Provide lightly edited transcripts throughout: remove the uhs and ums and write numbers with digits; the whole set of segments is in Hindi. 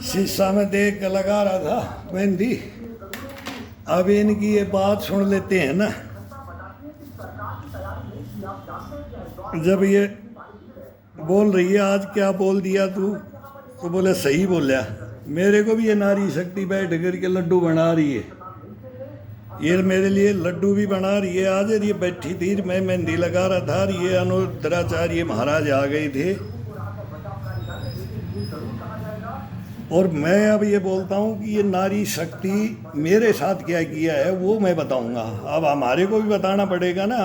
शीशा में देख के लगा रहा था मेहंदी। अब इनकी ये बात सुन लेते हैं ना। जब ये बोल रही है आज क्या बोल दिया तू, तो बोले सही बोला। मेरे को भी ये नारी शक्ति बैठ करके लड्डू बना रही है। ये मेरे लिए लड्डू भी बना रही है। आज ये बैठी थी, मैं मेहंदी लगा रहा था, ये अनुद्राचार्य महाराज आ गए थे। और मैं अब ये बोलता हूँ कि ये नारी शक्ति मेरे साथ क्या किया है वो मैं बताऊँगा। अब हमारे को भी बताना पड़ेगा ना।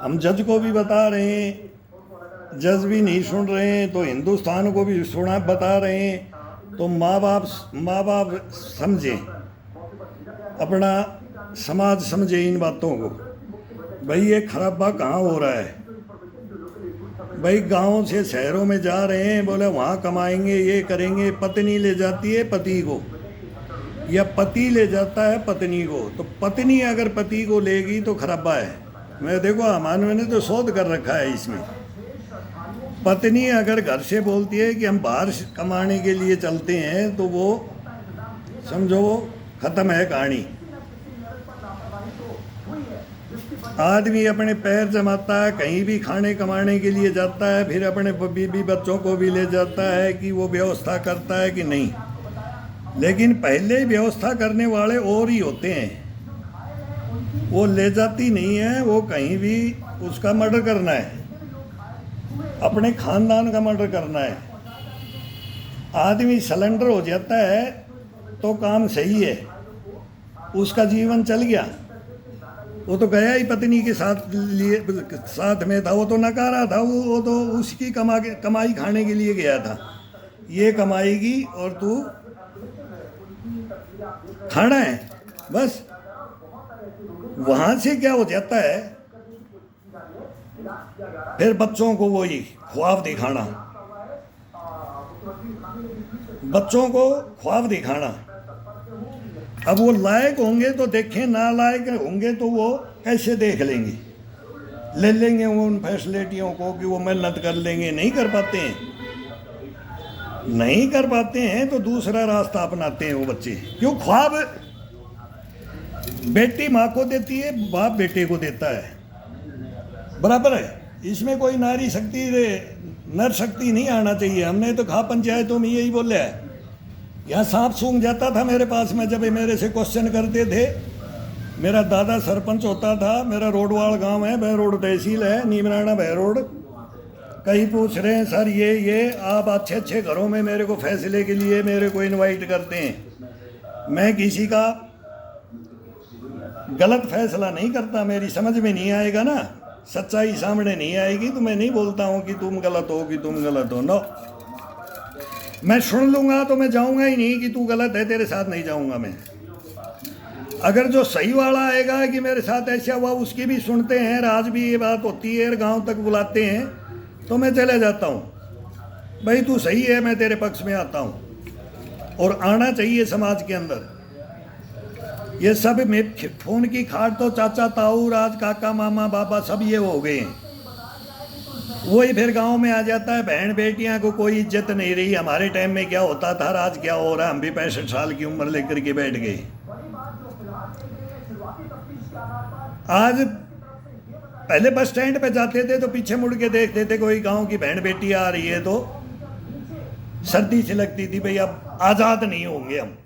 हम जज को भी बता रहे हैं, जज भी नहीं सुन रहे हैं, तो हिंदुस्तान को भी सुना बता रहे हैं। तो माँ बाप समझें, अपना समाज समझे इन बातों को। भाई ये खराबा कहाँ हो रहा है? भाई गांव से शहरों में जा रहे हैं, बोले वहाँ कमाएंगे, ये करेंगे। पत्नी ले जाती है पति को, या पति ले जाता है पत्नी को। तो पत्नी अगर पति को लेगी तो खराबा है। मैं देखो हमारे ने तो शोध कर रखा है इसमें। पत्नी अगर घर से बोलती है कि हम बाहर कमाने के लिए चलते हैं, तो वो समझो खत्म है कहानी। आदमी अपने पैर जमाता है, कहीं भी खाने कमाने के लिए जाता है, फिर अपने बीबी बच्चों को भी ले जाता है कि वो व्यवस्था करता है कि नहीं। लेकिन पहले व्यवस्था करने वाले और ही होते हैं। वो ले जाती नहीं है, वो कहीं भी उसका मर्डर करना है, अपने खानदान का मर्डर करना है। आदमी सिलेंडर हो जाता है तो काम सही है, उसका जीवन चल गया। वो तो गया ही पत्नी के साथ में था। वो तो नकारा था, वो तो उसकी कमाई खाने के लिए गया था। ये कमाएगी और तू खाना है बस। वहाँ से क्या हो जाता है, फिर बच्चों को वही ख्वाब दिखाना, बच्चों को ख्वाब दिखाना। अब वो लायक होंगे तो देखें, ना लायक होंगे तो वो कैसे देख लेंगे, ले लेंगे वो उन फैसिलिटियों को कि वो मेहनत कर लेंगे। नहीं कर पाते हैं, नहीं कर पाते हैं तो दूसरा रास्ता अपनाते हैं वो बच्चे। क्यों? ख्वाब बेटी माँ को देती है, बाप बेटे को देता है, बराबर है। इसमें कोई नारी शक्ति नर शक्ति नहीं आना चाहिए। हमने तो खा पंचायतों में यही बोला है। यहाँ सांप सूंघ जाता था मेरे पास में, जब मेरे से क्वेश्चन करते थे। मेरा दादा सरपंच होता था, मेरा रोडवाल गांव है, बहरोड तहसील है, नीमराना बहरोड। कई पूछ रहे हैं सर ये आप अच्छे अच्छे घरों में मेरे को फैसले के लिए मेरे को इनवाइट करते हैं। मैं किसी का गलत फैसला नहीं करता। मेरी समझ में नहीं आएगा ना, सच्चाई सामने नहीं आएगी तो मैं नहीं बोलता हूँ कि तुम गलत हो, कि तुम गलत हो। नो, मैं सुन लूँगा तो मैं जाऊँगा ही नहीं कि तू गलत है, तेरे साथ नहीं जाऊँगा मैं। अगर जो सही वाला आएगा कि मेरे साथ ऐसा हुआ, उसकी भी सुनते हैं, आज भी ये बात होती है, गांव तक बुलाते हैं, तो मैं चले जाता हूँ। भाई तू सही है, मैं तेरे पक्ष में आता हूँ। और आना चाहिए समाज के अंदर। ये सब में फोन की खाट तो चाचा ताऊ राज काका मामा बाबा सब ये हो गए हैं। वही फिर गांव में आ जाता है। बहन बेटियां को कोई इज्जत नहीं रही। हमारे टाइम में क्या होता था, आज क्या हो रहा है। हम भी 65 साल की उम्र लेकर के बैठ गए। आज पहले बस स्टैंड पे जाते थे तो पीछे मुड़ के देखते थे, कोई गांव की बहन बेटी आ रही है तो सर्दी से लगती थी। भाई अब आज़ाद नहीं होंगे हम,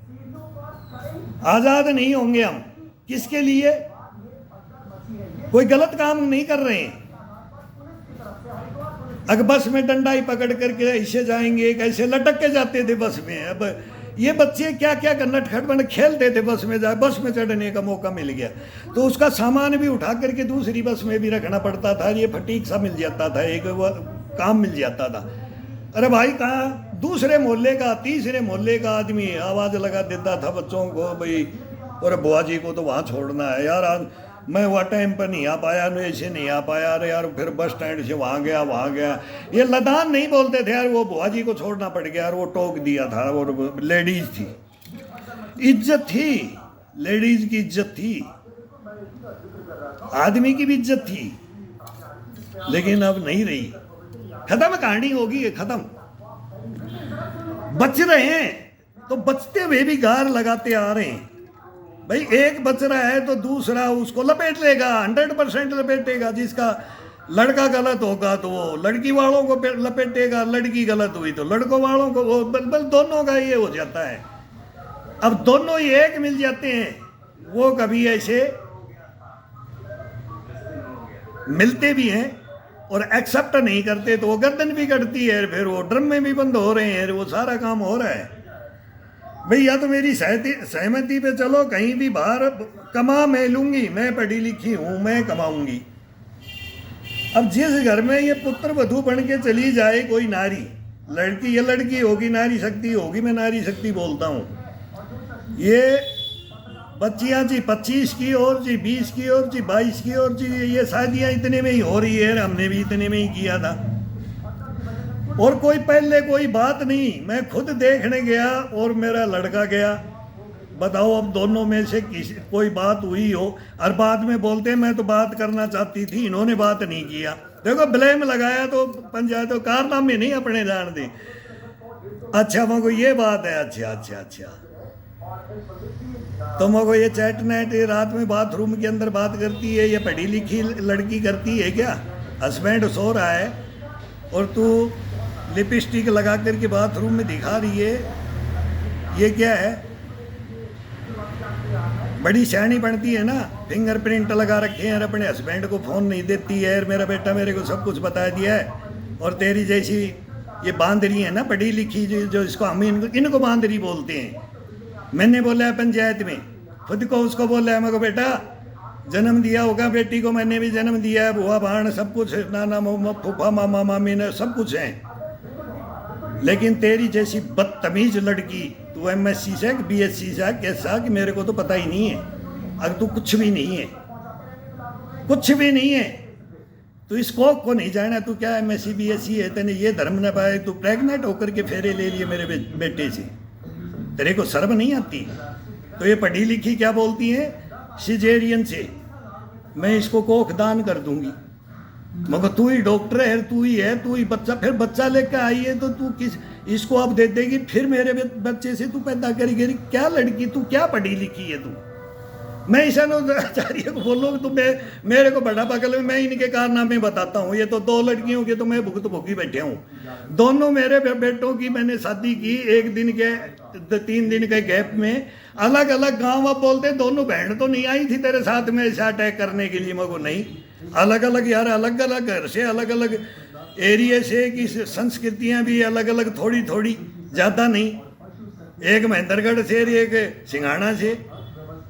आज़ाद नहीं होंगे हम। किसके लिए? कोई गलत काम नहीं कर रहे हैं। अगर बस में डंडा ही पकड़ करके ऐसे जाएंगे, कैसे लटक के जाते थे बस में। अब ये बच्चे क्या क्या नटखट बन खेलते थे बस में। जाए बस में चढ़ने का मौका मिल गया तो उसका सामान भी उठा करके दूसरी बस में भी रखना पड़ता था। ये फटीक सा मिल जाता था, एक काम मिल जाता था। अरे भाई कहाँ दूसरे मोहल्ले का तीसरे मोहल्ले का आदमी आवाज़ लगा देता था बच्चों को, भाई और बुआ जी को तो वहाँ छोड़ना है यार। आज मैं वहाँ टाइम पर नहीं आ पाया, मैं ऐसे नहीं आ पाया। अरे यार फिर बस स्टैंड से वहाँ गया। ये लदान नहीं बोलते थे यार, वो बुआ जी को छोड़ना पड़ गया यार। वो टोक दिया था। और लेडीज थी, इज्जत थी, लेडीज की इज्जत थी, आदमी की भी इज्जत थी। लेकिन अब नहीं रही, खत्म कहानी होगी, खत्म। बच रहे हैं तो बचते हुए भी गार लगाते आ रहे हैं। भाई एक बच रहा है तो दूसरा उसको लपेट लेगा, 100% लपेटेगा। जिसका लड़का गलत होगा तो वो लड़की वालों को लपेटेगा, लड़की गलत हुई तो लड़कों वालों को, वो बल दोनों का ये हो जाता है। अब दोनों ही एक मिल जाते हैं, वो कभी ऐसे मिलते भी हैं और एक्सेप्ट नहीं करते तो वो गर्दन भी कटती है, फिर वो ड्रम में भी बंद हो रहे हैं, वो सारा काम हो रहा है। भाई या तो मेरी सहमति पे चलो, कहीं भी बाहर कमा मैं लूंगी, मैं पढ़ी लिखी हूं, मैं कमाऊंगी। अब जिस घर में ये पुत्र वधू बन के चली जाए कोई नारी, लड़की, ये लड़की होगी, नारी शक्ति होगी, मैं नारी शक्ति बोलता हूँ। ये बच्चियाँ जी 25 की और जी 20 की और जी 22 की और जी ये शादियाँ इतने में ही हो रही है, हमने भी इतने में ही किया था। और कोई पहले कोई बात नहीं, मैं खुद देखने गया और मेरा लड़का गया। बताओ अब दोनों में से किसी कोई बात हुई हो, और बाद में बोलते हैं मैं तो बात करना चाहती थी, इन्होंने बात नहीं किया। देखो ब्लेम लगाया तो पंचायतों कारनामे नहीं अपने जान दे। अच्छा मको ये बात है, अच्छा अच्छा अच्छा, तो मको ये चैट नेट रात में बाथरूम के अंदर बात करती है, ये पढ़ी लिखी लड़की करती है क्या? हस्बैंड सो रहा है और तू लिपस्टिक लगा करके बाथरूम में दिखा रही है, ये क्या है? बड़ी शैनी बनती है ना, फिंगरप्रिंट लगा रखे हैं, अपने हस्बैंड को फ़ोन नहीं देती है, मेरा बेटा मेरे को सब कुछ बता दिया है। और तेरी जैसी ये बांदरी है ना पढ़ी लिखी, जो इसको हम इनको बांदरी बोलते हैं। मैंने बोला है पंचायत में, खुद को उसको बोला है, मेरे को बेटा जन्म दिया होगा, बेटी को मैंने भी जन्म दिया है, बुआ भाण सब कुछ, नाना फूफा मामा मामी ने सब कुछ है। लेकिन तेरी जैसी बदतमीज लड़की, तू MSc से BSc से कैसा, कि मेरे को तो पता ही नहीं है। अगर तू कुछ भी नहीं है, कुछ भी नहीं है, तू इस कोक को नहीं जाना, तू क्या MSc BSc है, तेने ये धर्म न पाए, तू प्रेग्नेंट होकर के फेरे ले लिए मेरे बेटे से, तेरे को शर्म नहीं आती? तो ये पढ़ी लिखी क्या बोलती है, सिजेरियन से मैं इसको कोख दान कर दूंगी। मगर तू ही डॉक्टर है, तू ही है, तू ही बच्चा, फिर बच्चा लेकर आई है तो तू किस इसको अब दे देगी, फिर मेरे बच्चे से तू पैदा करेगी? क्या लड़की, तू क्या पढ़ी लिखी है तू? मैं ईशानाचार्य को बोलूँ तो मेरे को बड़ा पकड़, मैं इनके कारनामे बताता हूँ। ये तो 2 लड़कियों के तो मैं भुगत भोगी बैठे हूँ। दोनों मेरे बेटों की मैंने शादी की, 1 दिन के 3 दिन के गैप में, अलग अलग गाँव। अब बोलते दोनों बहन तो नहीं आई थी तेरे साथ में ऐसा अटैक करने के लिए? मगो नहीं, अलग अलग यार, अलग अलग घर से, अलग अलग एरिया से, की संस्कृतियाँ भी अलग अलग, थोड़ी थोड़ी, ज़्यादा नहीं। एक महेंद्रगढ़ से, एक सिंघाना से।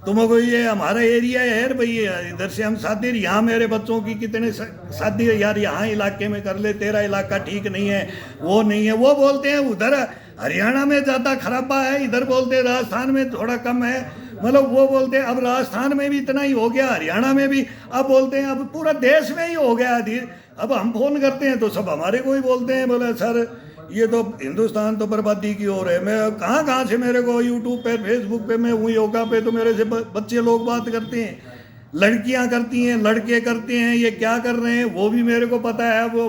तुमको ये हमारा एरिया है यार भाई, इधर से हम शादी, यहाँ मेरे बच्चों की कितने शादी यार यहाँ इलाके में कर ले, तेरा इलाका ठीक नहीं है, वो नहीं है। वो बोलते हैं उधर हरियाणा में ज़्यादा खराबा है, इधर बोलते हैं राजस्थान में थोड़ा कम है। मतलब वो बोलते हैं अब राजस्थान में भी इतना ही हो गया, हरियाणा में भी, अब बोलते हैं अब पूरा देश में ही हो गया। अब हम फोन करते हैं तो सब हमारे को ही बोलते हैं, बोले सर ये तो हिंदुस्तान तो बर्बादी की ओर है। मैं कहाँ से, मेरे को यूट्यूब पे, फेसबुक पे, मैं हूँ योगा पे, तो मेरे से बच्चे लोग बात करते हैं, लड़कियाँ करती हैं, लड़के करते हैं, ये क्या कर रहे हैं वो भी मेरे को पता है। वो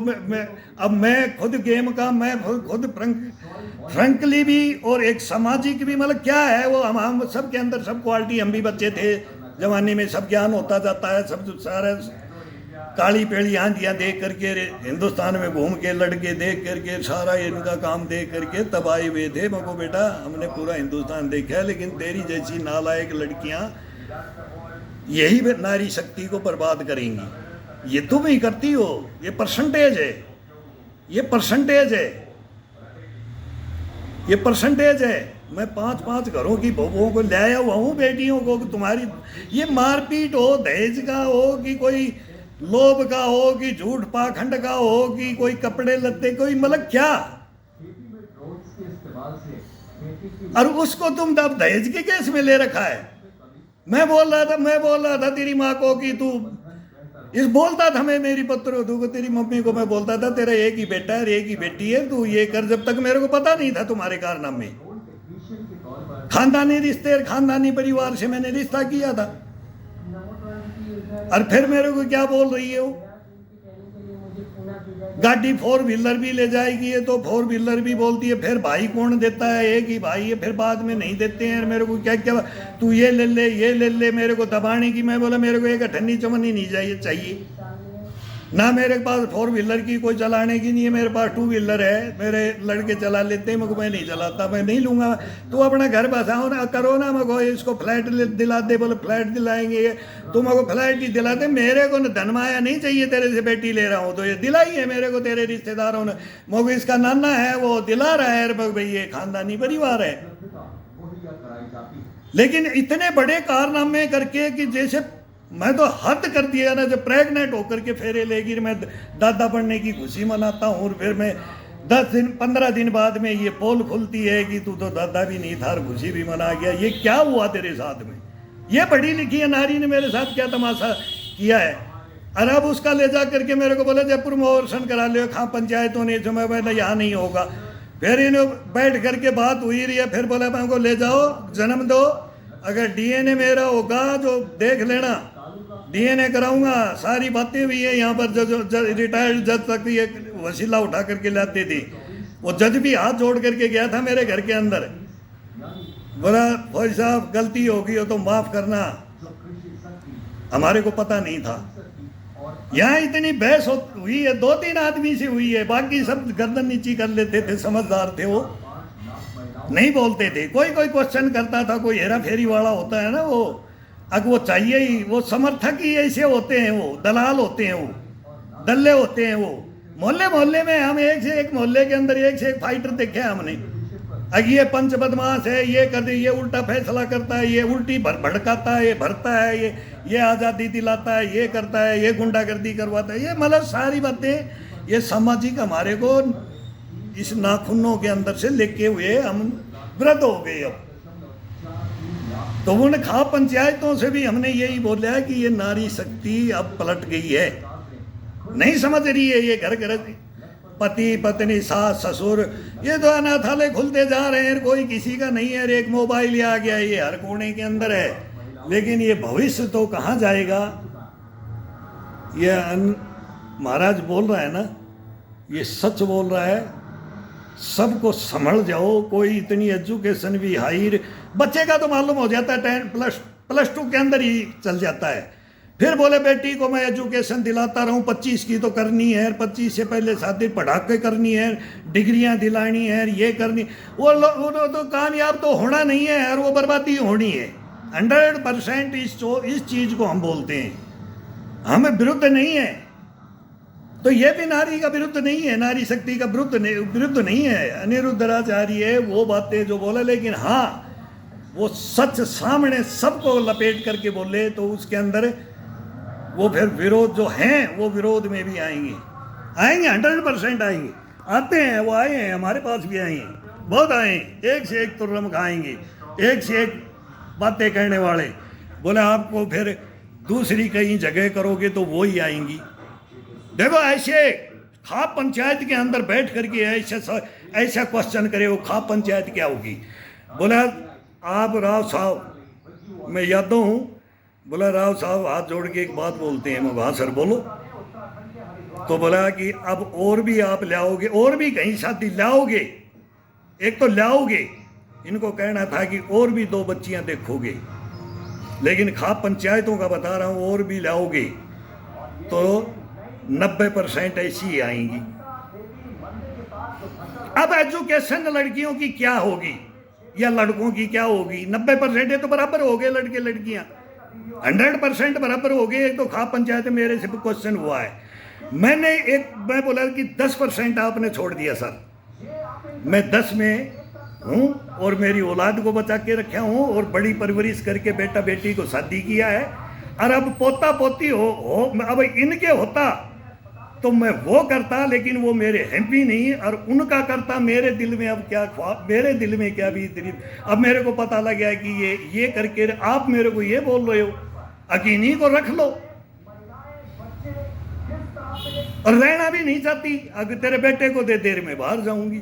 अब मैं खुद गेम का, मैं खुद फ्रंकली भी और एक सामाजिक भी, मतलब क्या है वो, हम सब के अंदर सब क्वालिटी, हम भी बच्चे थे जवानी में, सब ज्ञान होता जाता है, सब सारा काली पेड़ी आंधियाँ देख करके, हिंदुस्तान में घूम के, लड़के देख करके, सारा इनका काम देख करके तब आए हुए थे। मको बेटा हमने पूरा हिंदुस्तान देखा है, लेकिन तेरी जैसी नालायक लड़कियाँ यही नारी शक्ति को बर्बाद करेंगी। ये तुम ही करती हो, ये परसेंटेज है, ये परसेंटेज है, ये परसेंटेज है। मैं 5-5 घरों की बहुओं को ले आया हुआ हूँ, बेटियों को, तुम्हारी ये मारपीट हो, दहेज का हो, कि कोई लोभ का हो, कि झूठ पाखंड का हो, कि कोई कपड़े लत्ते, कोई मतलब क्या, और उसको तुम तब दहेज के केस में ले रखा है। मैं बोल रहा था तेरी माँ को कि तू बोलता था, मैं मेरी पुत्र को, तेरी मम्मी को मैं बोलता था तेरा एक ही बेटा है, एक ही बेटी है, तू ये कर। जब तक मेरे को पता नहीं था तुम्हारे कारनामे, खानदानी रिश्ते, खानदानी परिवार से मैंने रिश्ता किया था, और फिर मेरे को क्या बोल रही है वो? गाड़ी फोर व्हीलर भी ले जाएगी है तो फोर व्हीलर भी बोलती है, फिर भाई कौन देता है, एक ही भाई है, फिर बाद में नहीं देते हैं। मेरे को क्या क्या तू ये ले ले ये ले ले, मेरे को दबाने की। मैं बोला मेरे को एक अठन्नी चवन्नी नहीं चाहिए ना, मेरे पास फोर व्हीलर की कोई चलाने की नहीं है, मेरे पास टू व्हीलर है, मेरे लड़के चला लेते हैं, मैं नहीं चलाता, मैं नहीं लूँगा। तू अपना घर बसाओ ना, करो ना, मैं इसको फ्लैट दिला दे, बोले फ्लैट दिलाएंगे, तू मेरे को फ्लैट ही दिला दे, मेरे को धनमाया नहीं चाहिए, तेरे से बेटी ले रहा हूँ तो ये दिलाई है मेरे को तेरे रिश्तेदारों ने, मुझे इसका नाना है वो दिला रहा है भाई, ये खानदानी परिवार है। लेकिन इतने बड़े कारनामे करके कि जैसे मैं तो हद कर दिया ना, जब प्रेग्नेंट होकर के फेरे लेगी, मैं दादा बनने की खुशी मनाता हूँ, और फिर मैं 10 दिन 15 दिन बाद में ये पोल खुलती है कि तू तो दादा भी नहीं था और खुशी भी मना गया। ये क्या हुआ तेरे साथ में? ये पढ़ी लिखी है नारी ने मेरे साथ क्या तमाशा किया है। और अब उसका ले जा करके मेरे को बोला जयपुर में ओवरसन करा लियो, खां पंचायतों ने, जो मैं बोला यहाँ नहीं होगा। फिर इन्हें बैठ करके बात हुई रही है, फिर बोला मैं को ले जाओ जन्म दो, अगर डीएनए मेरा होगा जो देख लेना, डीएनए कराऊंगा। सारी बातें हुई है यहाँ पर। जो रिटायर्ड जज तक ये वसीला उठा करके लाते थे, वो जज भी हाथ जोड़ करके गया था मेरे घर के अंदर, बोला फौजी साहब गलती होगी हो तो माफ करना, हमारे को पता नहीं था। यहाँ इतनी बहस हुई है 2-3 आदमी से हुई है, बाकी सब गर्दन नीची कर लेते थे, समझदार थे, वो नहीं बोलते थे। कोई क्वेश्चन करता था, कोई हेरा फेरी वाला होता है ना, वो अगर वो चाहिए ही, वो समर्थक ही ऐसे होते हैं, वो दलाल होते हैं, वो दल्ले होते हैं। वो मोहल्ले में हम एक से एक मोहल्ले के अंदर एक से एक फाइटर देखे हमने। अगर ये पंच बदमाश है, ये कर दे, ये उल्टा फैसला करता है, ये उल्टी भड़काता है, ये भरता है, ये आज़ादी दिलाता है, ये करता है, ये गुंडागर्दी करवाता है, ये मतलब सारी बातें ये सामाजिक हमारे को इस नाखूनों के अंदर से लेके हुए हम वृद्ध हो गए। अब तो उन खा पंचायतों से भी हमने यही बोला है कि ये नारी शक्ति अब पलट गई है, नहीं समझ रही है। ये घर पति पत्नी सास ससुर, ये तो अनाथालय खुलते जा रहे हैं, कोई किसी का नहीं है। एक मोबाइल आ गया, ये हर कोने के अंदर है, लेकिन ये भविष्य तो कहाँ जाएगा। ये महाराज बोल रहा है ना, ये सच बोल रहा है। सबको संभल जाओ, कोई इतनी एजुकेशन भी हाई, बच्चे का तो मालूम हो जाता है 10+2 के अंदर ही चल जाता है। फिर बोले बेटी को मैं एजुकेशन दिलाता रहूं, 25 की तो करनी है, 25 से पहले शादी पढ़ा के करनी है, डिग्रियां दिलानी है, ये करनी, वो तो कामयाब तो होना नहीं है, और वो बर्बादी होनी है। 100% इस चीज़ को हम बोलते हैं, हमें विरुद्ध नहीं है। तो ये भी नारी का विरुद्ध नहीं है, नारी शक्ति का विरुद्ध नहीं है। अनिरुद्धाचार्य वो बातें जो बोला, लेकिन हाँ वो सच सामने सबको लपेट करके बोले तो उसके अंदर वो फिर विरोध जो हैं वो विरोध में भी आएंगे 100% आएंगे। आते हैं, वो आए हैं, हमारे पास भी आए हैं, बहुत आए हैं, एक से एक तुर्रम खाएंगे, एक से एक बातें कहने वाले। बोले आपको फिर दूसरी कहीं जगह करोगे तो वो ही आएंगी। देखो ऐसे खाप पंचायत के अंदर बैठ करके ऐसा क्वेश्चन करे, वो खाप पंचायत क्या होगी। बोला आप राव साहब, मैं यादव हूँ, बोला राव साहब हाथ जोड़ के एक बात बोलते हैं। मैं वहाँ सर बोलो। तो बोला कि अब और भी आप लाओगे, और भी कहीं शादी लाओगे, एक तो लाओगे, इनको कहना था कि और भी 2 बच्चियाँ देखोगे, लेकिन खाप पंचायतों का बता रहा हूँ और भी लाओगे तो 90% ऐसी ही आएंगी। अब एजुकेशन लड़कियों की क्या होगी या लड़कों की क्या होगी? 90% है तो बराबर हो गए, लड़के लड़कियां 100% बराबर हो गए। एक तो खाप पंचायत मेरे से क्वेश्चन हुआ है, मैं बोला कि 10% आपने छोड़ दिया सर, मैं 10 में हूँ और मेरी औलाद को बचा के रखा हूँ और बड़ी परवरिश करके बेटा बेटी को शादी किया है, और अब पोता पोती हो अब इनके होता तो मैं वो करता, लेकिन वो मेरे हैं भी नहीं, और उनका करता मेरे दिल में अब क्या ख्वाब, मेरे दिल में क्या भी। अब मेरे को पता लग गया कि ये करके आप मेरे को ये बोल रहे हो, अकीनी को रख लो, और रहना भी नहीं चाहती। अगर तेरे बेटे को दे देर में बाहर जाऊंगी,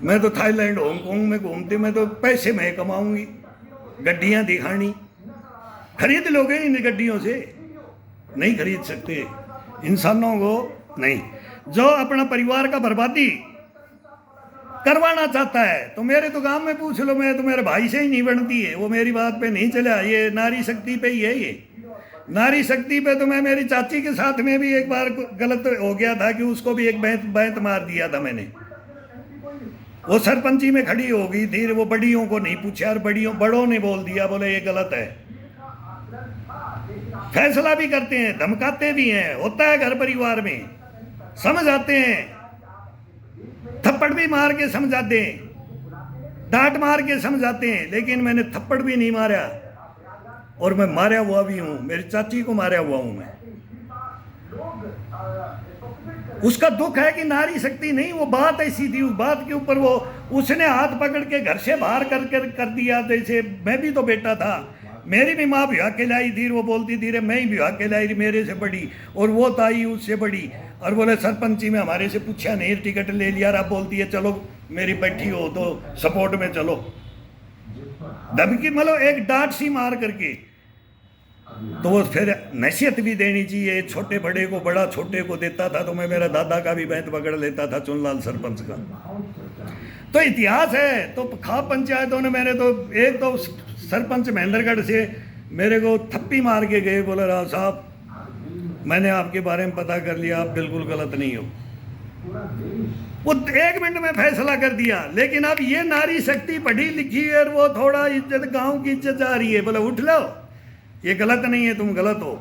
मैं तो थाईलैंड हांगकांग में घूमती, मैं तो पैसे मैं कमाऊंगी, गड्डियां दिखानी। खरीद लोगे इन गड्डियों से? नहीं खरीद सकते। इंसानों को नहीं, जो अपना परिवार का बर्बादी करवाना चाहता है तो मेरे तो गांव में पूछ लो, मैं तो मेरे भाई से ही नहीं बनती है, वो मेरी बात पे नहीं चला। ये नारी शक्ति पे ही है, ये नारी शक्ति पे तो मैं मेरी चाची के साथ में भी एक बार गलत हो गया था कि उसको भी एक बैंत मार दिया था मैंने। वो सरपंची में खड़ी हो गई थी, वो बड़ियों को नहीं पूछा और बड़ों ने बोल दिया, बोले ये गलत है। फैसला भी करते हैं, धमकाते भी हैं, होता है घर परिवार में, समझ आते हैं, थप्पड़ भी मार के समझाते हैं, डांट मार के समझाते हैं, लेकिन मैंने थप्पड़ भी नहीं मारा और मैं मारा हुआ भी हूं, मेरी चाची को मारा हुआ हूं मैं। उसका दुख है कि नारी शक्ति नहीं, वो बात ऐसी थी, उस बात के ऊपर वो उसने हाथ पकड़ के घर से बाहर कर दिया। जैसे मैं भी तो बेटा था, मेरी भी माँ ब्याह के लाई थी, वो बोलती थी रे मैं ही ब्याह के लाई, मेरे से बड़ी, और वो ताई उससे बड़ी, और बोले सरपंची में हमारे से पूछा नहीं, टिकट ले लिया, अब बोलती है चलो मेरी बैठी हो तो सपोर्ट में चलो। धमकी मतलब एक डांट सी मार करके, तो वो फिर नसीहत भी देनी चाहिए, छोटे बड़े को, बड़ा छोटे को देता था। तो मैं मेरा दादा का भी बैंत पकड़ लेता था, चुनलाल सरपंच का। तो इतिहास है। तो खाप पंचायतों ने, मैंने तो एक तो सरपंच महेंद्रगढ़ से मेरे को थप्पी मार के गए, बोले राव साहब मैंने आपके बारे में पता कर लिया, आप बिल्कुल गलत नहीं हो। वो 1 मिनट में फैसला कर दिया। लेकिन अब ये नारी शक्ति पढ़ी लिखी है और वो थोड़ा इज्जत, गांव की इज्जत जा रही है, बोले उठ लो, ये गलत नहीं है, तुम गलत हो,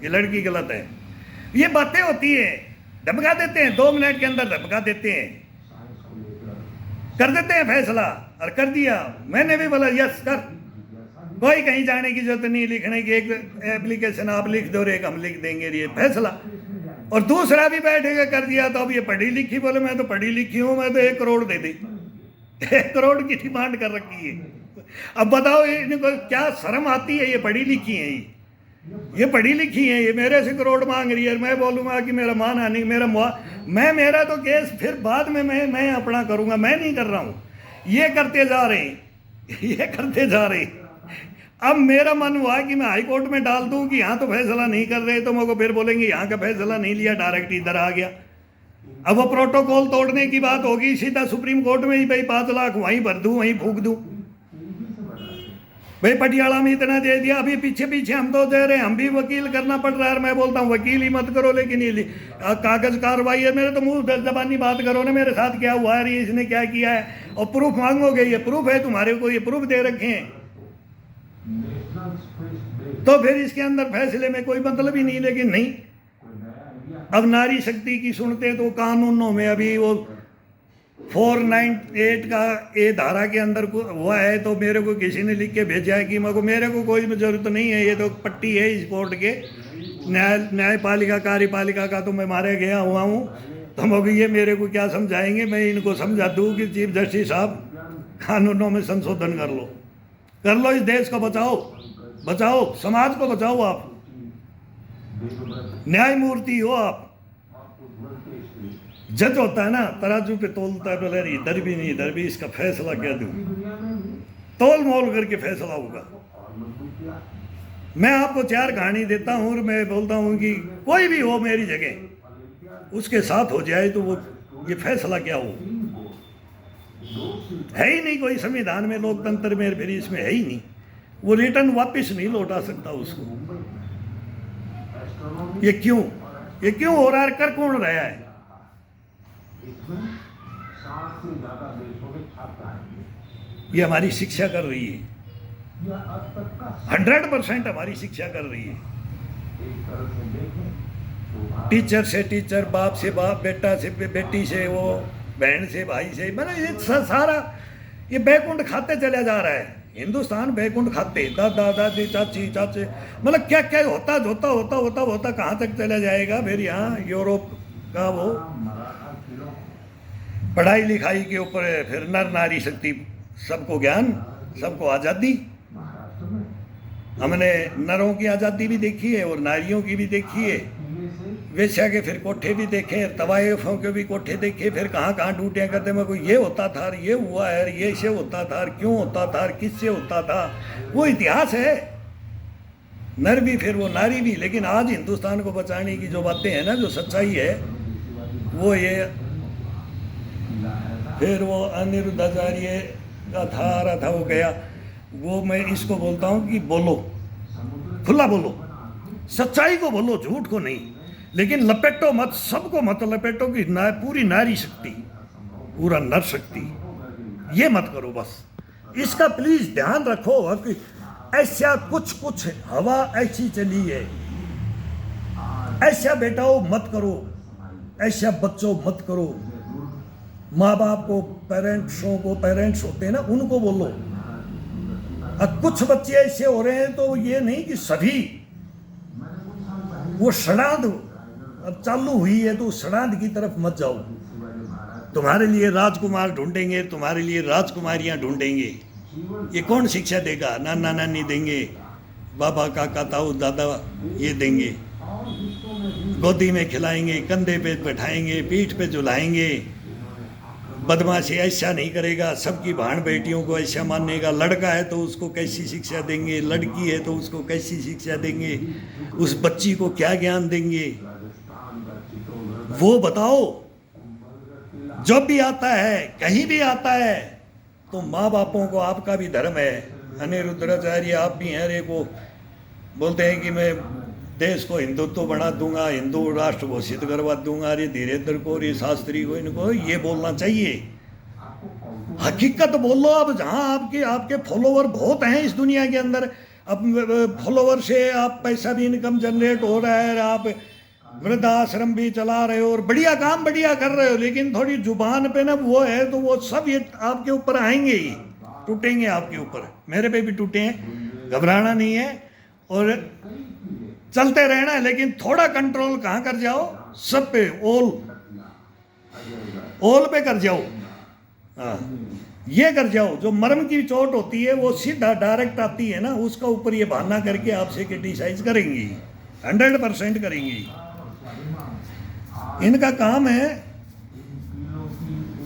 ये लड़की गलत है। ये बातें होती है, धमका देते हैं, 2 मिनट के अंदर धमका देते हैं, कर देते हैं फैसला। और कर दिया, मैंने भी बोला यस कर, कोई कहीं जाने की जरूरत नहीं, लिखने की एक एप्लीकेशन आप लिख दो, एक हम लिख देंगे, ये फैसला। और दूसरा भी बैठेगा, कर दिया। तो अब ये पढ़ी लिखी, बोले मैं तो पढ़ी लिखी हूँ, मैं तो 1 करोड़ दे दी, 1 करोड़ की डिमांड कर रखी है। अब बताओ इनको क्या शर्म आती है? ये पढ़ी लिखी है, ये पढ़ी लिखी है, ये मेरे से करोड़ मांग रही है। मैं बोलूंगा कि मेरा माना नहीं, मेरा तो केस फिर बाद में मैं अपना करूंगा, मैं नहीं कर रहा हूं। ये करते जा रहे हैं, ये करते जा रहे हैं। अब मेरा मन हुआ कि मैं हाई कोर्ट में डाल दूं कि यहाँ तो फैसला नहीं कर रहे, तो मेरे को फिर बोलेंगे यहाँ का फैसला नहीं लिया, डायरेक्ट इधर आ गया। अब वो प्रोटोकॉल तोड़ने की बात होगी, सीधा सुप्रीम कोर्ट में ही भाई 5 लाख वहीं भर दूं, वहीं फूक दूं। भाई पटियाला में इतना दे दिया, अभी पीछे पीछे हम तो दे रहे हैं, हम भी वकील करना पड़ रहा है। मैं बोलता हूँ वकील ही मत करो, लेकिन ये कागज कार्रवाई है, मेरे तो मुंह जबानी बात करो ना, मेरे साथ क्या हुआ है, इसने क्या किया है, और प्रूफ मांगोगे, ये प्रूफ है तुम्हारे को, ये प्रूफ दे रखे हैं, तो फिर इसके अंदर फैसले में कोई मतलब ही नहीं। लेकिन नहीं, अब नारी शक्ति की सुनते तो कानूनों में अभी वो 498 का ए धारा के अंदर हुआ है। तो मेरे को किसी ने लिख के भेजा है कि मेरे को कोई जरूरत नहीं है, ये तो पट्टी है इस कोर्ट के, न्यायपालिका कार्यपालिका का, तो मैं मारे गया हुआ हूँ। तो मगर ये मेरे को क्या समझाएंगे? मैं इनको समझा दूँ कि चीफ जस्टिस साहब कानूनों में संशोधन कर लो, इस देश को बचाओ, समाज को बचाओ, आप न्यायमूर्ति हो, आप जज होता है ना, तराजू पे तोलता है, बोले इधर भी नहीं इधर भी, इसका फैसला क्या दूं, तोल मोल करके फैसला होगा। मैं आपको 4 कहानी देता हूं और मैं बोलता हूं कि कोई भी हो मेरी जगह, उसके साथ हो जाए तो वो ये फैसला क्या हो, है ही नहीं कोई संविधान में, लोकतंत्र में, फिर इसमें है ही नहीं, वो रिटर्न वापस नहीं लौटा सकता उसको। ये क्यों हो रहा है? कर कौन रहा है? ये हमारी शिक्षा कर रही है, 100% हमारी शिक्षा कर रही है। टीचर से टीचर, बाप से बाप, बेटा से बेटी से, वो बहन से भाई से, मतलब ये सारा ये बैकुंठ खाते चला जा रहा है। हिंदुस्तान बैकुंठ खाते, दादा दादी चाची चाचे, मतलब क्या क्या होता कहाँ तक चला जाएगा। फिर यहाँ यूरोप का वो पढ़ाई लिखाई के ऊपर, फिर नर नारी शक्ति, सबको ज्ञान, सबको आज़ादी। हमने नरों की आज़ादी भी देखी है और नारियों की भी देखी है। वेश्या के फिर कोठे भी देखे, तवायफों के भी कोठे देखे, फिर कहाँ ड्यूटियाँ करते मेरे को ये होता था, ये हुआ है, ये से होता था, क्यों होता था, किससे होता था, वो इतिहास है। नर भी फिर वो नारी भी। लेकिन आज हिंदुस्तान को बचाने की जो बातें हैं ना, जो सच्चाई है, वो ये फिर वो अनिरुद्ध आचार्य का था आ रहा था, वो गया। वो मैं इसको बोलता हूँ कि बोलो, खुला बोलो, सच्चाई को बोलो, झूठ को नहीं, लेकिन लपेटो मत, सबको मत लपेटो कि पूरी नारी शक्ति, पूरा नर शक्ति, ये मत करो बस। इसका प्लीज ध्यान रखो कि ऐसा कुछ हवा ऐसी चली है, ऐसा बेटाओ मत करो, ऐसा बच्चों मत करो। माँ बाप को, पेरेंट्स होते हैं ना, उनको बोलो। अब कुछ बच्चे ऐसे हो रहे हैं तो ये नहीं कि सभी, वो षडांध अब चालू हुई है तो षडांध की तरफ मत जाओ। तुम्हारे लिए राजकुमार ढूंढेंगे, तुम्हारे लिए राजकुमारियां ढूंढेंगे, ये कौन शिक्षा देगा? नाना नानी देंगे, बाबा काका ताऊ दादा ये देंगे, गोदी में खिलाएंगे, कंधे पे बैठाएंगे, पीठ पे झुलाएंगे। बदमाशी ऐसा नहीं करेगा, सबकी बहन बेटियों को ऐसा मानेगा। लड़का है तो उसको कैसी शिक्षा देंगे, लड़की है तो उसको कैसी शिक्षा देंगे, उस बच्ची को क्या ज्ञान देंगे, वो बताओ। जब भी आता है, कहीं भी आता है, तो माँ बापों को, आपका भी धर्म है। अनिरुद्धाचार्य आप भी हैं, रे को बोलते हैं कि मैं देश को हिंदुत्व बना दूंगा, हिंदू राष्ट्र घोषित करवा दूंगा। अरे धीरेन्द्र को, रे शास्त्री को, इनको ये बोलना चाहिए, हकीकत बोलो। अब जहाँ आपके फॉलोवर बहुत हैं इस दुनिया के अंदर, अब फॉलोवर से आप पैसा भी इनकम जनरेट हो रहा है, आप वृद्धाश्रम भी चला रहे हो और बढ़िया काम बढ़िया कर रहे हो, लेकिन थोड़ी जुबान पे ना वो है तो वो सब ये आपके ऊपर आएंगे ही, टूटेंगे आपके ऊपर। मेरे पे भी टूटे हैं, घबराना नहीं है और चलते रहना है, लेकिन थोड़ा कंट्रोल कहाँ कर जाओ, सब पे, ओल पे कर जाओ। हाँ, ये कर जाओ। जो मर्म की चोट होती है वो सीधा डायरेक्ट आती है ना, उसका ऊपर ये बहाना करके आपसे क्रिटिसाइज करेंगी, 100% करेंगी। इनका काम है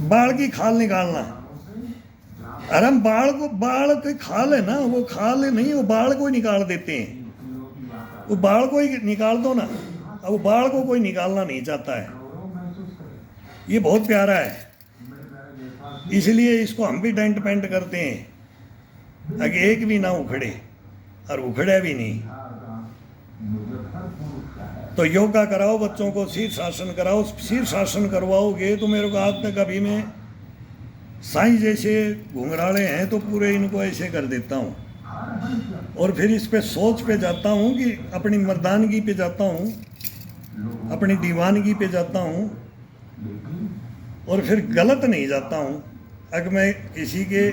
बाल की खाल निकालना। अरे हम बाल की खाल है ना, वो खाल नहीं, वो बाल को ही निकाल देते हैं। वो बाल को ही निकाल दो ना, अब वो बाल को कोई निकालना नहीं चाहता है। ये बहुत प्यारा है, इसलिए इसको हम भी डेंट पेंट करते हैं ताकि एक भी ना उखड़े, और उखड़े भी नहीं। तो योगा कराओ बच्चों को, शीर्षासन कराओ। शीर्षासन करवाओगे तो मेरे को आज तक, अभी मैं साईं जैसे घुंघराले हैं तो पूरे इनको ऐसे कर देता हूँ, और फिर इस पे सोच पे जाता हूँ कि अपनी मर्दानगी पे जाता हूँ, अपनी दीवानगी पे जाता हूँ, और फिर गलत नहीं जाता हूँ। अगर मैं किसी के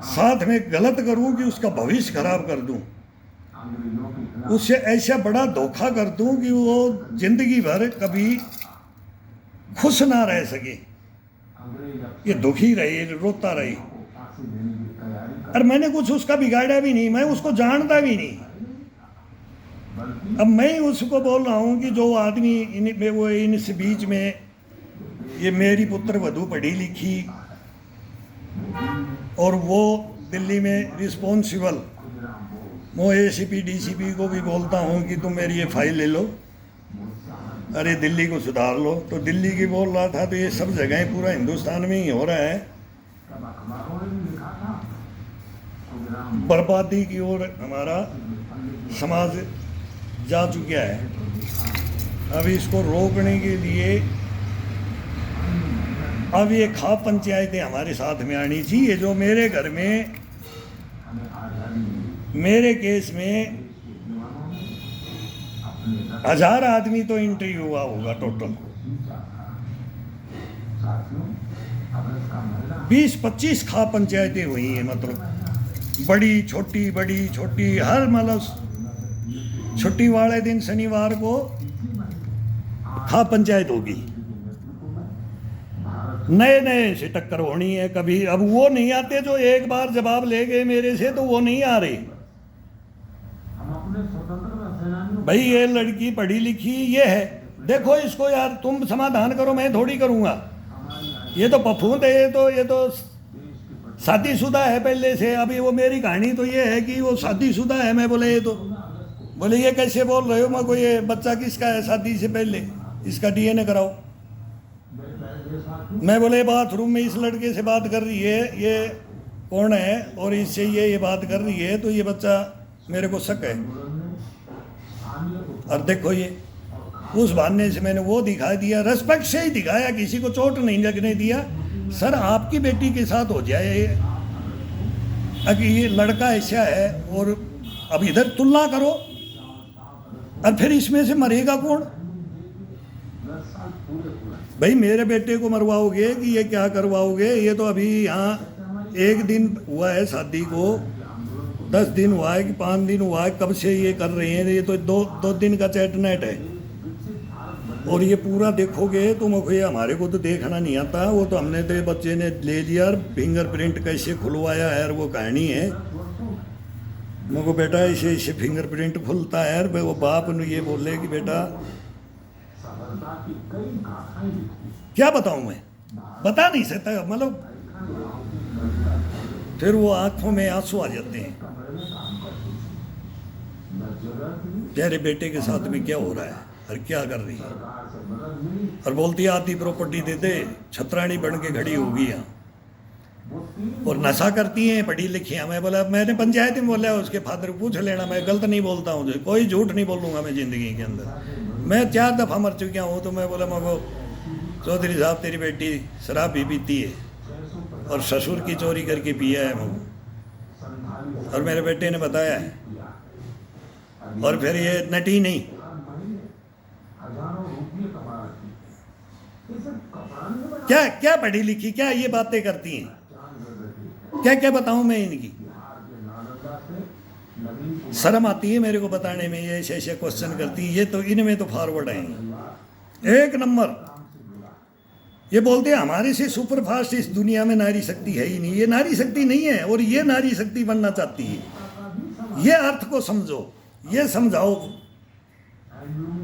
साथ में गलत करूँ कि उसका भविष्य खराब कर दूँ, उससे ऐसा बड़ा धोखा कर दूँ कि वो जिंदगी भर कभी खुश ना रह सके, ये दुखी रहे, रोता रहे। और मैंने कुछ उसका बिगाड़ा भी नहीं, मैं उसको जानता भी नहीं। अब मैं उसको बोल रहा हूँ कि जो आदमी इस बीच में, ये मेरी पुत्र वधू पढ़ी लिखी और वो दिल्ली में रिस्पॉन्सिबल, मैं एसीपी डीसीपी को भी बोलता हूँ कि तुम मेरी ये फाइल ले लो, अरे दिल्ली को सुधार लो। तो दिल्ली की बोल रहा था, तो ये सब जगह पूरा हिंदुस्तान में ही हो रहा है। बर्बादी की ओर हमारा समाज जा चुका है। अब इसको रोकने के लिए अब ये खाप पंचायतें हमारे साथ में आनी चाहिए। जो मेरे घर में, मेरे केस में 1000 आदमी तो एंट्री हुआ होगा टोटल, 20-25 खाप पंचायतें हुई हैं, मतलब बड़ी छोटी हर, मतलब छुट्टी वाले दिन शनिवार को खाप पंचायत होगी। नए से टक्कर होनी है कभी। अब वो नहीं आते जो एक बार जवाब ले गए मेरे से, तो वो नहीं आ रहे। भाई ये लड़की पढ़ी लिखी ये है, देखो इसको यार तुम समाधान करो, मैं थोड़ी करूँगा। ये तो पफूंद है, ये तो शादीशुदा है पहले से। अभी वो मेरी कहानी तो ये है कि वो शादीशुदा है। मैं बोले ये तो बोले ये कैसे बोल रहे हो, मैं को ये बच्चा किसका है शादी से पहले, इसका डीएनए कराओ। मैं बोले बाथरूम में इस लड़के से बात कर रही है, ये कौन है और इससे ये बात कर रही है, तो ये बच्चा मेरे को शक है। और देखो ये उस बहाने से मैंने वो दिखा दिया, रेस्पेक्ट से ही दिखाया, किसी को चोट नहीं लगने दिया। सर आपकी बेटी के साथ हो जाए अगर ये लड़का ऐसा है, और अब इधर तुलना करो, और फिर इसमें से मरेगा कौन? भाई मेरे बेटे को मरवाओगे कि ये क्या करवाओगे? ये तो अभी यहाँ 1 दिन हुआ है शादी को, 10 दिन हुआ है कि 5 दिन हुआ है, कब से ये कर रहे हैं? ये तो दो दिन का चैट नेट है, और ये पूरा देखोगे तो मुझे हमारे को तो देखना नहीं आता। वो तो हमने तो बच्चे ने ले लिया, फिंगरप्रिंट कैसे खुलवाया है वो कहानी है। मेरे को बेटा ऐसे ऐसे फिंगरप्रिंट खुलता है, वो बाप ने ये बोले कि बेटा क्या बताऊं, मैं बता नहीं सकता, मतलब फिर वो आंखों में आंसू आ जाते हैं। तेरे बेटे के साथ में क्या हो रहा है और क्या कर रही है? और बोलती है आधी प्रॉपर्टी दे दे, छतरानी बन के खड़ी होगी यहाँ, और नशा करती हैं, पढ़ी लिखी हैं। मैं बोला, मैंने पंचायत में बोला उसके फादर को पूछ लेना, मैं गलत नहीं बोलता हूँ, कोई झूठ नहीं बोलूँगा मैं ज़िंदगी के अंदर। मैं 4 दफ़ा मर चुका हूँ। तो मैं बोला मगो चौधरी साहब तेरी बेटी शराब भी पीती है और ससुर की चोरी करके पिया है मगो, और मेरे बेटे ने बताया है, और फिर ये नटी नहीं। क्या क्या पढ़ी लिखी, क्या ये बातें करती हैं, क्या क्या बताऊं मैं इनकी? शर्म आती है मेरे को बताने में, ये ऐसे ऐसे क्वेश्चन करती हैं। ये तो इनमें तो फॉरवर्ड हैं 1 नंबर। ये बोलते हैं हमारे से सुपर फास्ट इस दुनिया में नारी शक्ति है ही नहीं। ये नारी शक्ति नहीं है, और ये नारी शक्ति बनना चाहती है। ये अर्थ को समझो, ये समझाओ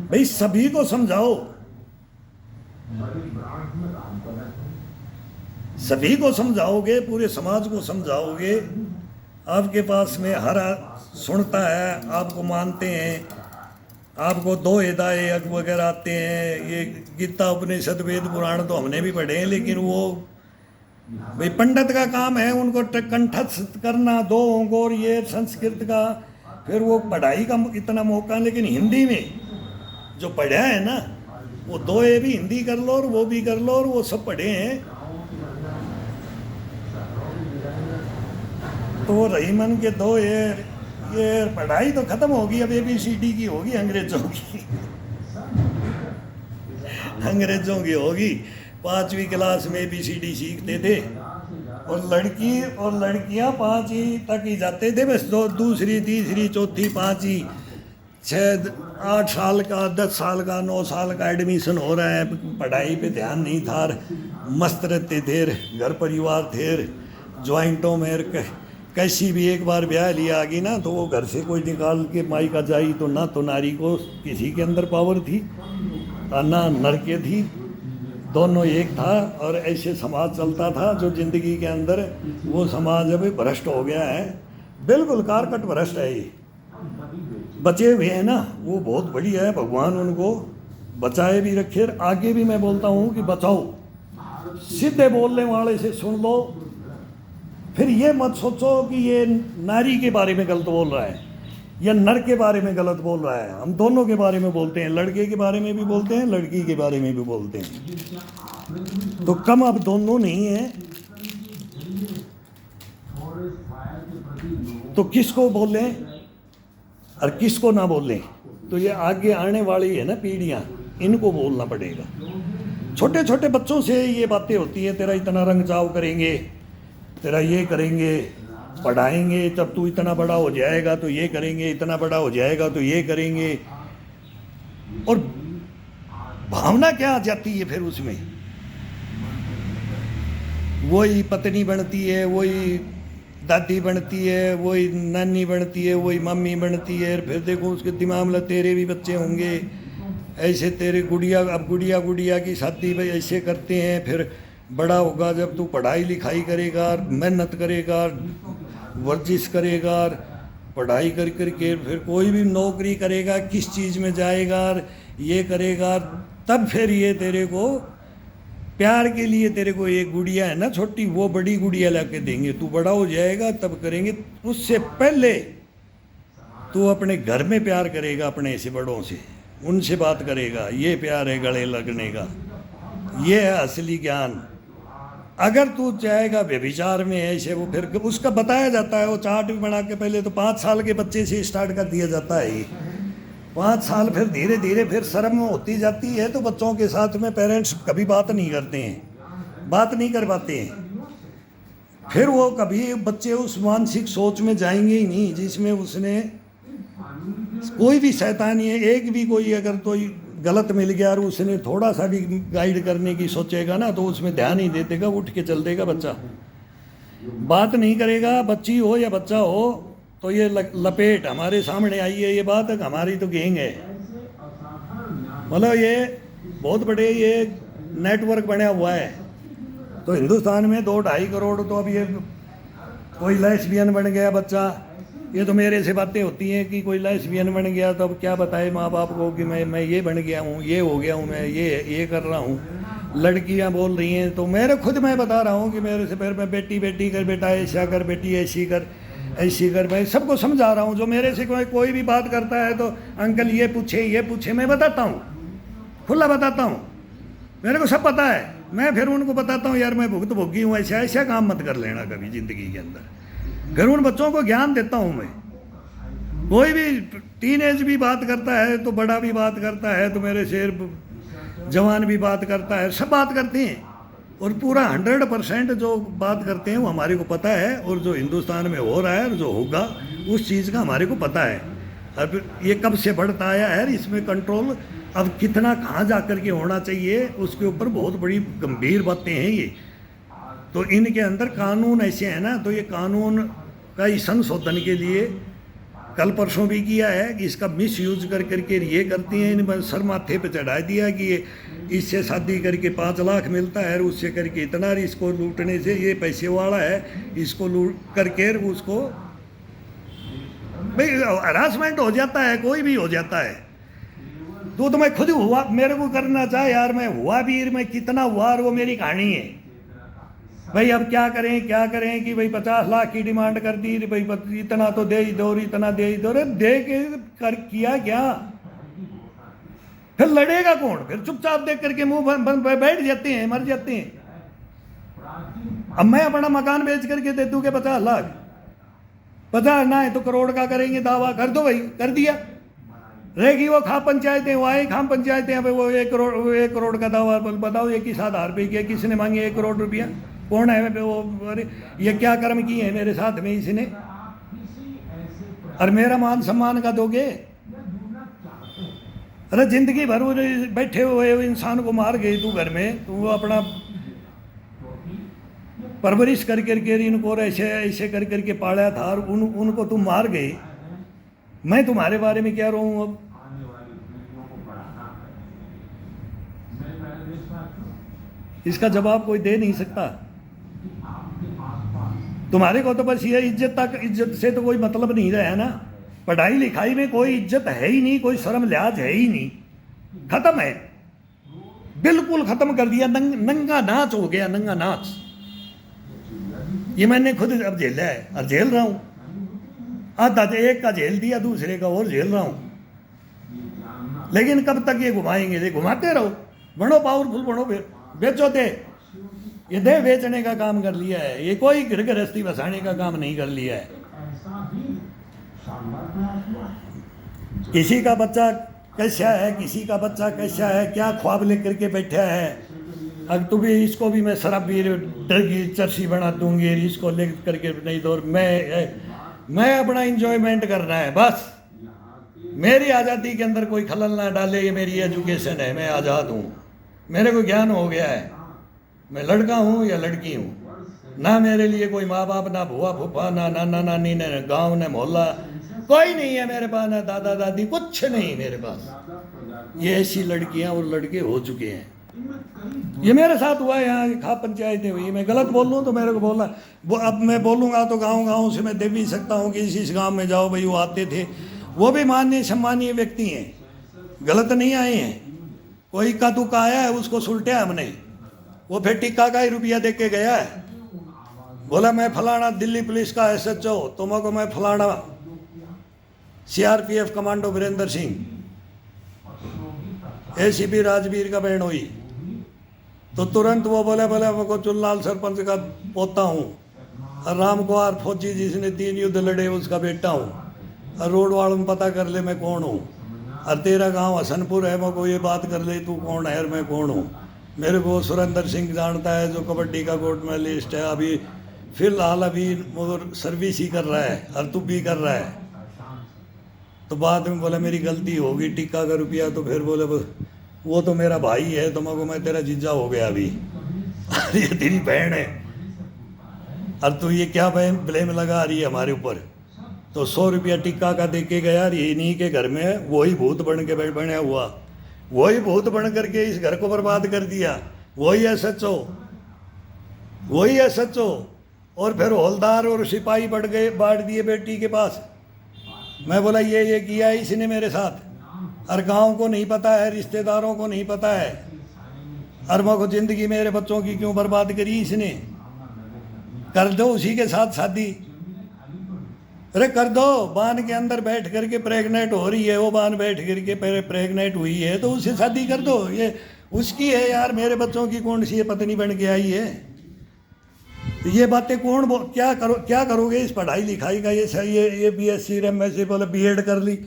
भाई, सभी को समझाओ, सभी को समझाओगे, पूरे समाज को समझाओगे। आपके पास में हर सुनता है, आपको मानते हैं, आपको 2 हिदायत वगैरह आते हैं। ये गीता उपनिषद वेद पुराण तो हमने भी पढ़े हैं, लेकिन वो भाई पंडित का काम है उनको कंठस्थ करना 2 अंगों, और ये संस्कृत का फिर वो पढ़ाई का इतना मौका। लेकिन हिंदी में जो पढ़ा है ना, वो 2 ये भी हिंदी कर लो और वो भी कर लो, और वो सब पढ़े हैं। तो वो रहीमन के 2 ये पढ़ाई तो खत्म होगी, अब ABCD की होगी अंग्रेजों की अंग्रेजों की होगी। 5वीं क्लास में ABCD सीखते थे, और लड़की और लड़कियां 5वीं तक ही जाते थे बस। दूसरी, तीसरी, चौथी, 5वीं, 6, 8 साल का, 10 साल का, 9 साल का एडमिशन हो रहा है। पढ़ाई पे ध्यान नहीं था, मस्त रहते थे, घर परिवार थे, ज्वाइंटों में। कैसी भी एक बार ब्याह लिया आगी ना, तो वो घर से कोई निकाल के माई का जाई, तो ना तो नारी को किसी के अंदर पावर थी और ना नर के थी, दोनों एक था। और ऐसे समाज चलता था जो जिंदगी के अंदर, वो समाज अभी भ्रष्ट हो गया है, बिल्कुल कारकट भ्रष्ट है। ये बचे हुए हैं ना, वो बहुत बढ़िया है, भगवान उनको बचाए भी रखे। आगे भी मैं बोलता हूँ कि बचाओ, सीधे बोलने वाले से सुन लो, फिर ये मत सोचो कि ये नारी के बारे में गलत बोल रहा है या नर के बारे में गलत बोल रहा है। हम दोनों के बारे में बोलते हैं, लड़के के बारे में भी बोलते हैं, लड़की के बारे में भी बोलते हैं। तो कम अब दोनों नहीं है, तो किसको बोलें और किसको ना बोलें? तो ये आगे आने वाली है ना पीढ़ियाँ, इनको बोलना पड़ेगा। छोटे छोटे बच्चों से ये बातें होती है, तेरा इतना रंग चाव करेंगे, तेरा ये करेंगे, पढ़ाएंगे, जब तू इतना बड़ा हो जाएगा तो ये करेंगे, इतना बड़ा हो जाएगा तो ये करेंगे। और भावना क्या आ जाती है फिर उसमें? वही पत्नी बनती है, वही दादी बनती है, वही नानी बनती है, वही मम्मी बनती है। फिर देखो उसके दिमाग में तेरे भी बच्चे होंगे ऐसे, तेरे गुड़िया, अब गुड़िया की शादी भाई ऐसे करते हैं। फिर बड़ा होगा जब तू पढ़ाई लिखाई करेगा, मेहनत करेगा, वर्जिश करेगा, पढ़ाई कर कर के फिर कोई भी नौकरी करेगा, किस चीज़ में जाएगा, ये करेगा, तब फिर ये तेरे को प्यार के लिए तेरे को एक गुड़िया है ना छोटी, वो बड़ी गुड़िया ला के देंगे, तू बड़ा हो जाएगा तब करेंगे। उससे पहले तू अपने घर में प्यार करेगा, अपने से बड़ों से, उनसे बात करेगा, ये प्यार है गले लगने का, ये है असली ज्ञान। अगर तू चाहेगा व्यभिचार में ऐसे, वो फिर उसका बताया जाता है, वो चार्ट भी बना के पहले तो 5 साल के बच्चे से स्टार्ट कर दिया जाता है। 5 साल फिर धीरे धीरे फिर शर्म होती जाती है, तो बच्चों के साथ में पेरेंट्स कभी बात नहीं करते हैं, बात नहीं कर पाते हैं। फिर वो कभी बच्चे उस मानसिक सोच में जाएंगे ही नहीं जिसमें उसने कोई भी शैतानी है, एक भी कोई अगर कोई गलत मिल गया और उसने थोड़ा सा भी गाइड करने की सोचेगा ना, तो उसमें ध्यान ही दे देगा, उठ के चल देगा बच्चा, बात नहीं करेगा। बच्ची हो या बच्चा हो, तो ये लपेट हमारे सामने आई है, ये बात है हमारी तो गैंग है, मतलब ये बहुत बड़े ये नेटवर्क बना हुआ है। तो हिंदुस्तान में 2-2.5 करोड़, तो अब ये कोई लेस्बियन बन गया बच्चा, ये तो मेरे से बातें होती हैं कि कोई लेस्बियन बन गया, तो अब क्या बताए माँ बाप को कि मैं ये बन गया हूँ, ये हो गया हूँ, मैं ये कर रहा हूँ। लड़कियाँ बोल रही हैं, तो मैं बता रहा हूँ कि मेरे से फिर मैं बेटी कर, बेटा ऐसा कर, बेटी ऐसी कर, मैं सबको समझा रहा हूँ। जो मेरे से कोई भी बात करता है तो अंकल ये पूछे, मैं बताता हूँ, खुला बताता हूँ, मेरे को सब पता है। मैं फिर उनको बताता हूँ यार मैं भुगी हूँ, ऐसा काम मत कर लेना कभी ज़िंदगी के अंदर। फिर उन बच्चों को ज्ञान देता हूँ मैं। कोई भी टीनेज भी बात करता है तो बड़ा भी बात करता है, तो मेरे शेर जवान भी बात करता है, सब बात करते हैं, और पूरा 100% जो बात करते हैं वो हमारे को पता है, और जो हिंदुस्तान में हो रहा है और जो होगा उस चीज़ का हमारे को पता है। अब ये कब से बढ़ता आया है, इसमें कंट्रोल अब कितना कहाँ जा कर के होना चाहिए, उसके ऊपर बहुत बड़ी गंभीर बातें हैं ये। तो इनके अंदर कानून ऐसे हैं ना, तो ये कानून का ही संशोधन के लिए कल परसों भी किया है कि इसका मिस यूज कर करके ये करती हैं, इन सर माथे पे चढ़ा दिया कि ये इससे शादी करके 5 लाख मिलता है, उससे करके इतना, इसको लूटने से ये पैसे वाला है, इसको लूट करके उसको भाई हरासमेंट हो जाता है, कोई भी हो जाता है। तो मैं खुद हुआ, मेरे को करना चाहे यार, मैं हुआ भी, मैं कितना हुआ, और वो मेरी कहानी है भाई। अब क्या करें कि भाई 50 लाख की डिमांड कर दी भाई, इतना तो दे ही दो, इतना दे ही दो, दे के कर किया क्या, फिर लड़ेगा कौन? फिर चुपचाप देख करके मुंह बैठ जाते हैं, मर जाते हैं। अब मैं अपना मकान बेच करके दे दूं के 50 लाख, 50 ना है तो करोड़ का करेंगे दावा, कर दो भाई, कर दिया। रहेगी वो खाप पंचायतें, वो आए खाम पंचायतें, वो 1 करोड़ का दावा बताओ, ये किस आधार पे किया, किसने मांगे 1 करोड़ रुपया, कौन है वो? अरे ये क्या कर्म किए हैं मेरे साथ में इसने, और मेरा मान सम्मान का दोगे? अरे जिंदगी भर बैठे हुए इंसान को मार गई तू घर में, तू अपना परवरिश कर करके इनको ऐसे कर करके पाला था, और उनको तुम मार गए। मैं तुम्हारे बारे में क्या रहूं अब? इसका जवाब कोई दे नहीं सकता। तुम्हारे को तो बस ये इज्जत से तो कोई मतलब नहीं रहा है ना। पढ़ाई लिखाई में कोई इज्जत है ही नहीं, कोई शर्म लिहाज है ही नहीं, खत्म है, बिल्कुल खत्म कर दिया। नंगा नाच हो गया, नंगा नाच। ये मैंने खुद अब झेला है और झेल रहा हूँ। आधा एक का झेल दिया, दूसरे का और झेल रहा हूँ। लेकिन कब तक ये घुमाएंगे? ये घुमाते रहो, बनो पावरफुल बनो, फिर बेचो दे। ये दे बेचने का काम कर लिया है, ये कोई घर गृहस्थी बसाने का काम नहीं कर लिया है। किसी का बच्चा कैसा है, किसी का बच्चा कैसा है, क्या ख्वाब लेकर के बैठा है। अब तो भी इसको भी मैं शराब भी डरगी चर्सी बना दूंगी, इसको ले करके नहीं तो मैं अपना इंजॉयमेंट करना है बस। मेरी आज़ादी के अंदर कोई खलल ना डाले, ये मेरी एजुकेशन है, मैं आज़ाद हूँ, मेरे को ज्ञान हो गया है। मैं लड़का हूँ या लड़की हूँ, ना मेरे लिए कोई माँ बाप, ना भुआ फूफा, ना नाना नानी, ना गाँव, ना मोहल्ला, कोई नहीं है मेरे पास, ना दादा दादी, कुछ नहीं मेरे पास। ये ऐसी लड़कियाँ और लड़के हो चुके हैं। ये मेरे साथ हुआ है, यहाँ खाप पंचायतें हुई। मैं गलत बोल लूँ तो मेरे को बोलना, अब मैं बोलूँगा तो गाँव गाँव से मैं दे भी सकता हूँ कि इस गाँव में जाओ भाई, वो आते थे, वो भी माननीय सम्मानीय व्यक्ति हैं, गलत नहीं आए हैं। कोई का तुका आया है, उसको सुलटा हमने, वो फिर टिक्का का ही रुपया दे के गया है। बोला मैं फलाना दिल्ली पुलिस का SHO, तुमको मैं फलाना CRPF commando Virendra Singh, ACP Rajveer का बहन हुई, तो तुरंत वो बोले मैं को चुनलाल सरपंच का पोता हूँ, और राम कुमार फौजी जिसने 3 युद्ध लड़े उसका बेटा हूँ, और रोड वालों में पता कर ले मैं कौन हूँ, और तेरा गांव हसनपुर है, मैं को ये बात कर ले तू कौन है और मैं कौन हूँ। मेरे को सुरेंद्र सिंह जानता है जो कबड्डी का गोल्ड मेडलिस्ट है, अभी फिलहाल अभी मगर सर्विस ही कर रहा है, और तू भी कर रहा है। तो बाद में बोला मेरी गलती होगी, टिक्का का रुपया, तो फिर बोले वो तो मेरा भाई है, तो मैं तेरा जीजा हो गया अभी, ये तेरी बहन है, और तू ये क्या ब्लेम लगा रही है हमारे ऊपर। तो 100 रुपया टिक्का का दे के गया, ये इन्हीं के घर में वही भूत बन के बना हुआ, वही भूत बन करके इस घर को बर्बाद कर दिया, वही SHO, वही SHO। और फिर हौलदार और सिपाही बांट दिए बेटी के पास। मैं बोला ये किया इसने मेरे साथ, और गांव को नहीं पता है, रिश्तेदारों को नहीं पता है, और मैं को जिंदगी मेरे बच्चों की क्यों बर्बाद करी इसने। कर दो उसी के साथ शादी, अरे कर दो, बान के अंदर बैठ करके प्रेग्नेंट हो रही है, वो बान बैठ करके प्रेग्नेंट हुई है तो उससे शादी कर दो, ये उसकी है यार, मेरे बच्चों की कौन सी पत्नी बन के आई है। ये बातें क्या करोगे इस पढ़ाई लिखाई का, ये BSc MSc बोले B.Ed कर ली,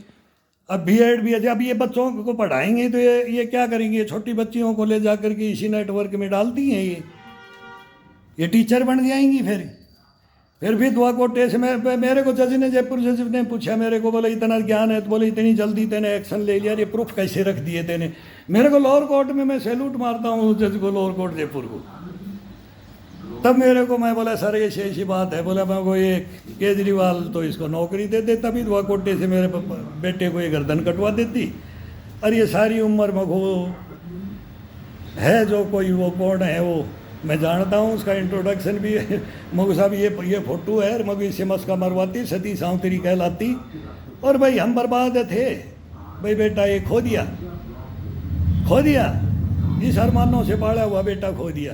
अब B.Ed भी अब ये बच्चों को पढ़ाएंगे तो ये क्या करेंगे, छोटी बच्चियों को ले जा करके इसी नेटवर्क में डालती हैं, ये टीचर बन जाएंगी। फिर भी दुआ कोटे से मेरे को जज ने, जयपुर जज ने पूछा मेरे को, बोले इतना ज्ञान है, तो बोले इतनी जल्दी तेने एक्शन ले लिया, ये प्रूफ कैसे रख दिए तेने। मेरे को लोअर कोर्ट में मैं सैल्यूट मारता हूँ जज को, लोअर कोर्ट जयपुर को। तब मेरे को मैं बोला सर ये ऐसी बात है, बोला मैं को ये केजरीवाल तो इसको नौकरी दे दे, तभी दुआ कोटे से मेरे बेटे को ये गर्दन कटवा देती, और ये सारी उम्र मगो है जो कोई वो कौन है वो मैं जानता हूँ, उसका इंट्रोडक्शन भी मगू साहब ये फोटो है, मगू इससे मस्का मरवाती, सती सावंतरी कहलाती, और भाई हम बर्बाद थे भाई, बेटा ये खो दिया, इस अरमानों से पाला हुआ बेटा खो दिया,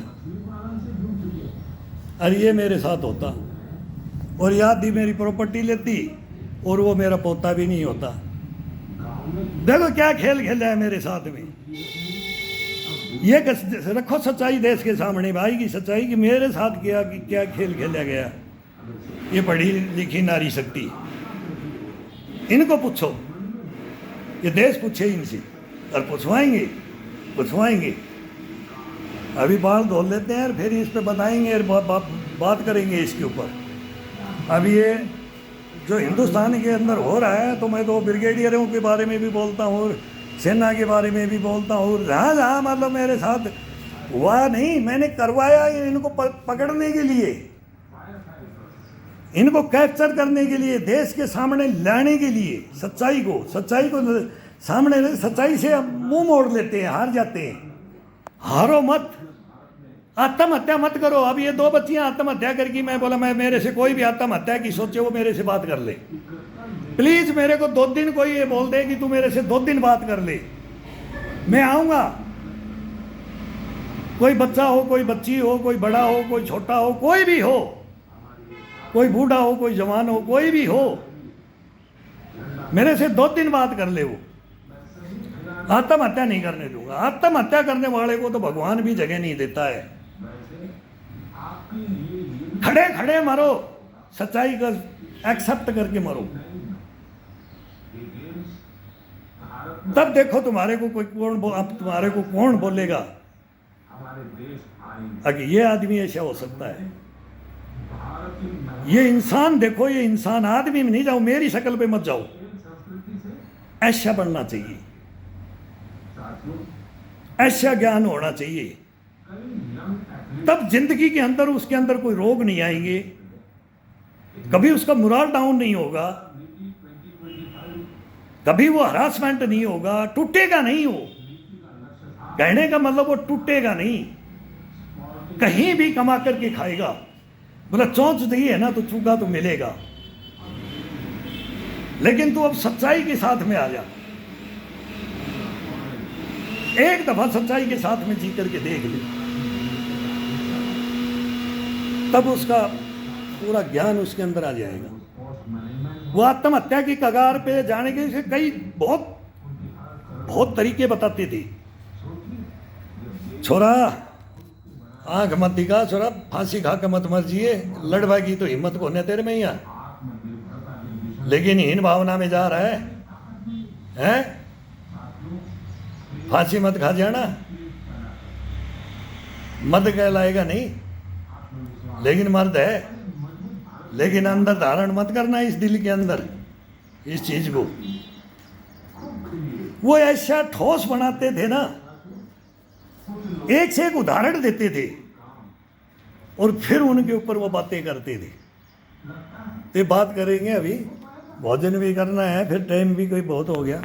और ये मेरे साथ होता, और याद भी मेरी प्रॉपर्टी लेती, और वो मेरा पोता भी नहीं होता। देखो क्या खेल खेला है मेरे साथ में। ये रखो सच्चाई देश के सामने, भाई की सच्चाई कि मेरे साथ क्या खेल खेला गया। ये पढ़ी लिखी नारी शक्ति, इनको पूछो, ये देश पूछे इनसे, और पूछवाएंगे। अभी बाल धो लेते हैं, फिर इस पे बताएंगे, बात करेंगे इसके ऊपर। अब ये जो हिंदुस्तान के अंदर हो रहा है, तो मैं तो ब्रिगेडियरों के बारे में भी बोलता हूँ, सेना के बारे में भी बोलता हूँ, जहाँ मतलब मेरे साथ हुआ नहीं, मैंने करवाया इनको पकड़ने के लिए, इनको कैप्चर करने के लिए, देश के सामने लाने के लिए, सच्चाई को सामने, सच्चाई से अब मुंह मोड़ लेते हैं, हार जाते हैं। हारो मत, आत्महत्या मत करो। अब ये 2 बच्चियां आत्महत्या करके, मैं बोला मैं मेरे से कोई भी आत्महत्या की सोचे वो मेरे से बात कर ले प्लीज। मेरे को 2 दिन कोई ये बोल दे कि तू मेरे से 2 दिन बात कर ले, मैं आऊंगा। कोई बच्चा हो, कोई बच्ची हो, कोई बड़ा हो, कोई छोटा हो, कोई भी हो, कोई बूढ़ा हो, कोई जवान हो, कोई भी हो, मेरे से 2 दिन बात कर ले, वो आत्महत्या नहीं करने दूंगा। आत्महत्या करने वाले को तो भगवान भी जगह नहीं देता है। खड़े खड़े मरो, सच्चाई का एक्सेप्ट करके मरो, तब देखो तुम्हारे को कौन बोलेगा अगर ये आदमी ऐसा हो सकता है। ये इंसान देखो, ये इंसान, आदमी में नहीं जाओ, मेरी शक्ल पे मत जाओ, ऐसा बनना चाहिए, ऐसा ज्ञान होना चाहिए, तब जिंदगी के अंदर उसके अंदर कोई रोग नहीं आएंगे, कभी उसका मोरल डाउन नहीं होगा, कभी वो हरासमेंट नहीं होगा, टूटेगा नहीं, वो कहने का मतलब वो टूटेगा नहीं, कहीं भी कमा करके खाएगा। बोला चौंच दी है ना तो चूका तो मिलेगा, लेकिन तू अब सच्चाई के साथ में आ जा, एक दफा सच्चाई के साथ में जी करके देख ले, तब उसका पूरा ज्ञान उसके अंदर आ जाएगा। वो आत्महत्या की कगार पे जाने के से कई बहुत बहुत तरीके बताते थे। छोरा आंख मत दिखा, छोरा फांसी खा के मत मर जिए, लड़वा की तो हिम्मत को ने तेरे में ही है, लेकिन हीन भावना में जा रहा है? फांसी मत खा जाना, मर्द कहलाएगा नहीं, लेकिन मर्द है, लेकिन अंदर धारण मत करना इस दिल के अंदर इस चीज को। वो ऐसा ठोस बनाते थे ना, एक से एक उदाहरण देते थे और फिर उनके ऊपर वो बातें करते थे। तो बात करेंगे, अभी भोजन भी करना है, फिर टाइम भी कोई बहुत हो गया।